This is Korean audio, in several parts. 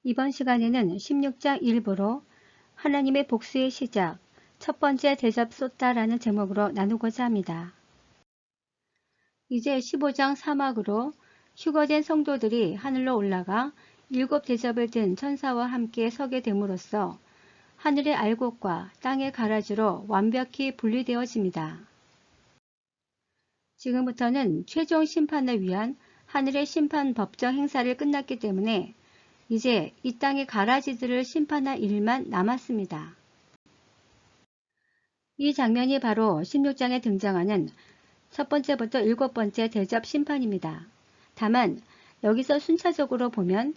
이번 시간에는 16장 일부로 하나님의 복수의 시작, 첫 번째 대접 쏟다라는 제목으로 나누고자 합니다. 이제 15장 3막으로 휴거된 성도들이 하늘로 올라가 7 대접을 든 천사와 함께 서게 됨으로써 하늘의 알곡과 땅의 가라지로 완벽히 분리되어집니다. 지금부터는 최종 심판을 위한 하늘의 심판 법정 행사를 끝났기 때문에 이제 이 땅의 가라지들을 심판할 일만 남았습니다. 이 장면이 바로 16장에 등장하는 첫 번째부터 7번째 대접 심판입니다. 다만 여기서 순차적으로 보면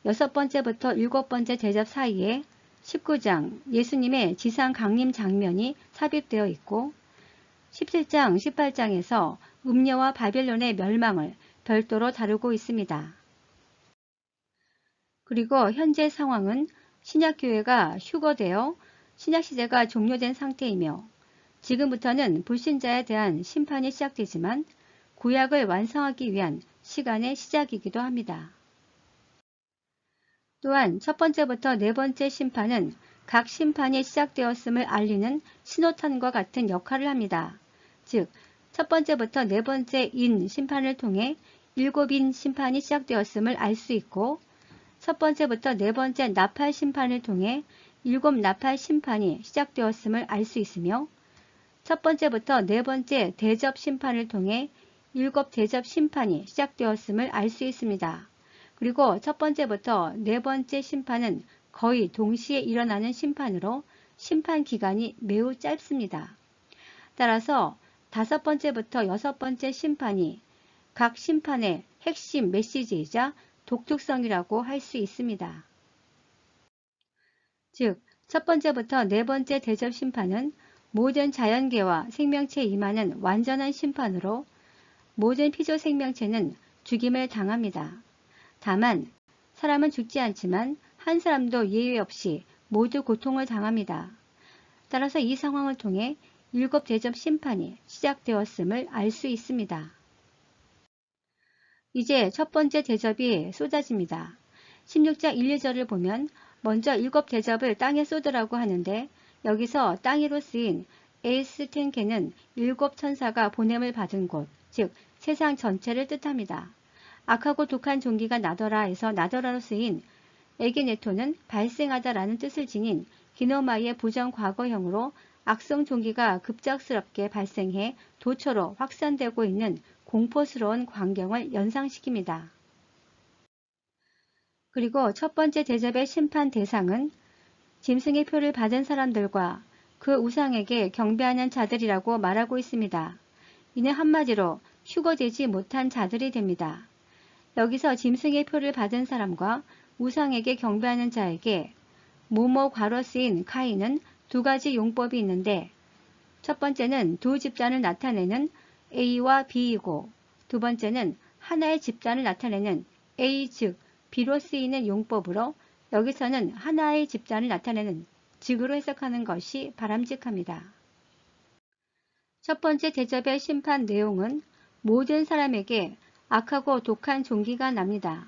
6번째부터 7번째 대접 사이에 19장 예수님의 지상 강림 장면이 삽입되어 있고 17장, 18장에서 음녀와 바벨론의 멸망을 별도로 다루고 있습니다. 그리고 현재 상황은 신약교회가 휴거되어 신약시대가 종료된 상태이며 지금부터는 불신자에 대한 심판이 시작되지만 구약을 완성하기 위한 시간의 시작이기도 합니다. 또한 첫 번째부터 네 번째 심판은 각 심판이 시작되었음을 알리는 신호탄과 같은 역할을 합니다. 즉, 첫 번째부터 네 번째 인 심판을 통해 7인 심판이 시작되었음을 알 수 있고 첫 번째부터 네 번째 나팔 심판을 통해 7 나팔 심판이 시작되었음을 알 수 있으며 첫 번째부터 네 번째 대접 심판을 통해 7 대접 심판이 시작되었음을 알 수 있습니다. 그리고 첫 번째부터 네 번째 심판은 거의 동시에 일어나는 심판으로 심판 기간이 매우 짧습니다. 따라서 5번째부터 6번째 심판이 각 심판의 핵심 메시지이자 독특성이라고 할 수 있습니다. 즉, 첫 번째부터 네 번째 대접 심판은 모든 자연계와 생명체에 임하는 완전한 심판으로 모든 피조 생명체는 죽임을 당합니다. 다만 사람은 죽지 않지만 한 사람도 예외 없이 모두 고통을 당합니다. 따라서 이 상황을 통해 7 대접 심판이 시작되었음을 알 수 있습니다. 이제 첫 번째 대접이 쏟아집니다. 16장 1, 2절을 보면 먼저 7 대접을 땅에 쏟으라고 하는데 여기서 땅 위로 쓰인 에스텐케는 7 천사가 보냄을 받은 곳, 즉 세상 전체를 뜻합니다. 악하고 독한 종기가 나더라 에서 나더라로 쓰인 에게네토는 발생하다라는 뜻을 지닌 기노마이의 부정 과거형으로 악성 종기가 급작스럽게 발생해 도처로 확산되고 있는 공포스러운 광경을 연상시킵니다. 그리고 첫 번째 대접의 심판 대상은 짐승의 표를 받은 사람들과 그 우상에게 경배하는 자들이라고 말하고 있습니다. 이는 한마디로 휴거되지 못한 자들이 됩니다. 여기서 짐승의 표를 받은 사람과 우상에게 경배하는 자에게 모모 괄호 쓰인 카이는 2가지 용법이 있는데 첫 번째는 두 집단을 나타내는 A와 B이고 두 번째는 하나의 집단을 나타내는 A 즉 B로 쓰이는 용법으로 여기서는 하나의 집단을 나타내는 즉으로 해석하는 것이 바람직합니다. 첫 번째 대접의 심판 내용은 모든 사람에게 악하고 독한 종기가 납니다.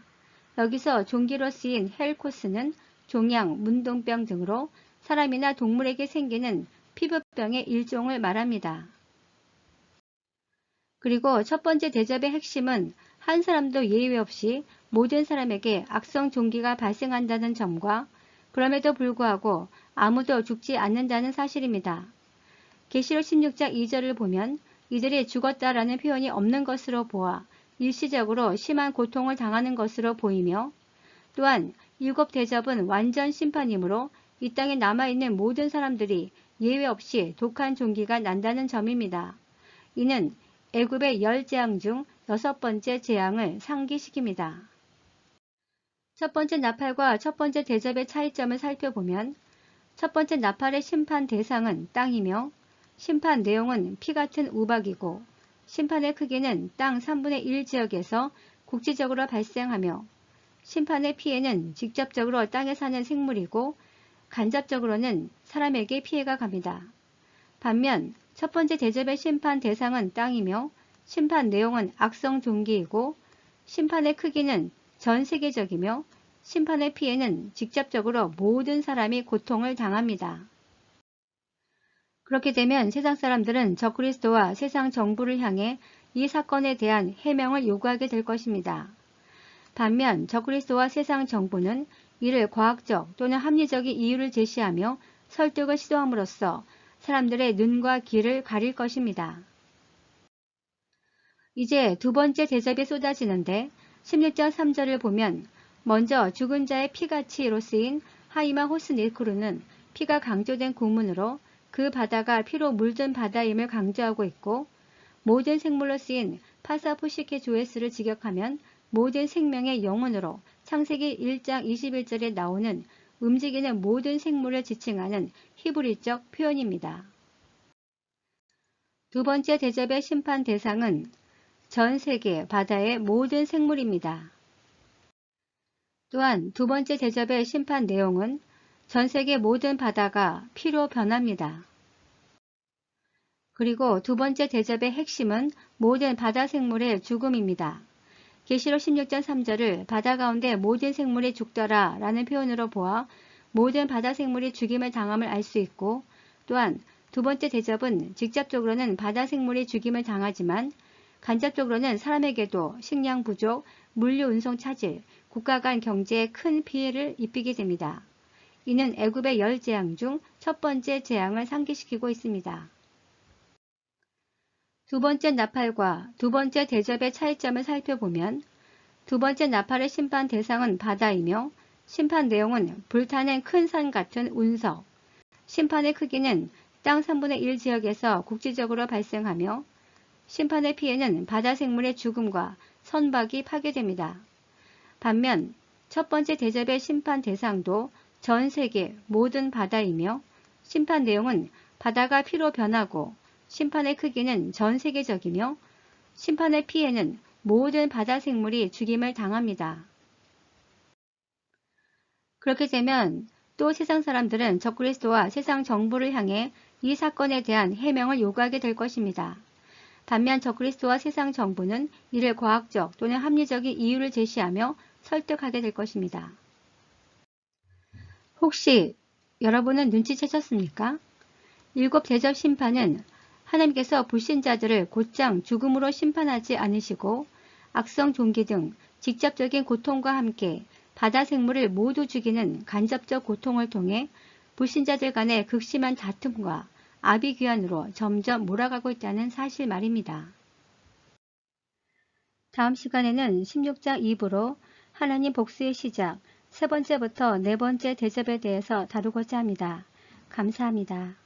여기서 종기로 쓰인 헬코스는 종양, 문둥병 등으로 사람이나 동물에게 생기는 피부병의 일종을 말합니다. 그리고 첫 번째 대접의 핵심은 한 사람도 예외 없이 모든 사람에게 악성 종기가 발생한다는 점과 그럼에도 불구하고 아무도 죽지 않는다는 사실입니다. 계시록 16장 2절을 보면 이들이 죽었다라는 표현이 없는 것으로 보아 일시적으로 심한 고통을 당하는 것으로 보이며 또한 7 대접은 완전 심판이므로 이 땅에 남아있는 모든 사람들이 예외 없이 독한 종기가 난다는 점입니다. 이는 애굽의 10재앙 중 6번째 재앙을 상기시킵니다. 첫 번째 나팔과 첫 번째 대접의 차이점을 살펴보면 첫 번째 나팔의 심판 대상은 땅이며 심판 내용은 피 같은 우박이고 심판의 크기는 땅 3분의 1 지역에서 국지적으로 발생하며 심판의 피해는 직접적으로 땅에 사는 생물이고 간접적으로는 사람에게 피해가 갑니다. 반면 첫 번째 대접의 심판 대상은 땅이며 심판 내용은 악성 종기이고 심판의 크기는 전 세계적이며 심판의 피해는 직접적으로 모든 사람이 고통을 당합니다. 그렇게 되면 세상 사람들은 적그리스도와 세상 정부를 향해 이 사건에 대한 해명을 요구하게 될 것입니다. 반면 적그리스도와 세상 정부는 이를 과학적 또는 합리적인 이유를 제시하며 설득을 시도함으로써 사람들의 눈과 귀를 가릴 것입니다. 이제 두 번째 대접이 쏟아지는데 16장 3절을 보면 먼저 죽은 자의 피같이로 쓰인 하이마 호스니크루는 피가 강조된 구문으로 그 바다가 피로 물든 바다임을 강조하고 있고, 모든 생물로 쓰인 파사푸시케 조에스를 직역하면 모든 생명의 영혼으로 창세기 1장 21절에 나오는 움직이는 모든 생물을 지칭하는 히브리적 표현입니다. 두 번째 대접의 심판 대상은 전 세계 바다의 모든 생물입니다. 또한 두 번째 대접의 심판 내용은 전 세계 모든 바다가 피로 변합니다. 그리고 두 번째 대접의 핵심은 모든 바다 생물의 죽음입니다. 계시록 16장 3절을 바다 가운데 모든 생물이 죽더라 라는 표현으로 보아 모든 바다 생물이 죽임을 당함을 알 수 있고, 또한 두 번째 대접은 직접적으로는 바다 생물이 죽임을 당하지만 간접적으로는 사람에게도 식량 부족, 물류 운송 차질, 국가 간 경제에 큰 피해를 입히게 됩니다. 이는 애굽의 10재앙 중 첫 번째 재앙을 상기시키고 있습니다. 두 번째 나팔과 두 번째 대접의 차이점을 살펴보면 두 번째 나팔의 심판 대상은 바다이며 심판 내용은 불타는 큰 산 같은 운석, 심판의 크기는 땅 3분의 1 지역에서 국지적으로 발생하며 심판의 피해는 바다 생물의 죽음과 선박이 파괴됩니다. 반면 첫 번째 대접의 심판 대상도 전 세계 모든 바다이며 심판 내용은 바다가 피로 변하고 심판의 크기는 전 세계적이며 심판의 피해는 모든 바다 생물이 죽임을 당합니다. 그렇게 되면 또 세상 사람들은 적그리스도와 세상 정부를 향해 이 사건에 대한 해명을 요구하게 될 것입니다. 반면 적그리스도와 세상 정부는 이를 과학적 또는 합리적인 이유를 제시하며 설득하게 될 것입니다. 혹시 여러분은 눈치채셨습니까? 일곱 대접 심판은 하나님께서 불신자들을 곧장 죽음으로 심판하지 않으시고 악성 종기 등 직접적인 고통과 함께 바다 생물을 모두 죽이는 간접적 고통을 통해 불신자들 간의 극심한 다툼과 아비규환으로 점점 몰아가고 있다는 사실 말입니다. 다음 시간에는 16장 2부로 하나님 복수의 시작 세 번째부터 네 번째 대접에 대해서 다루고자 합니다. 감사합니다.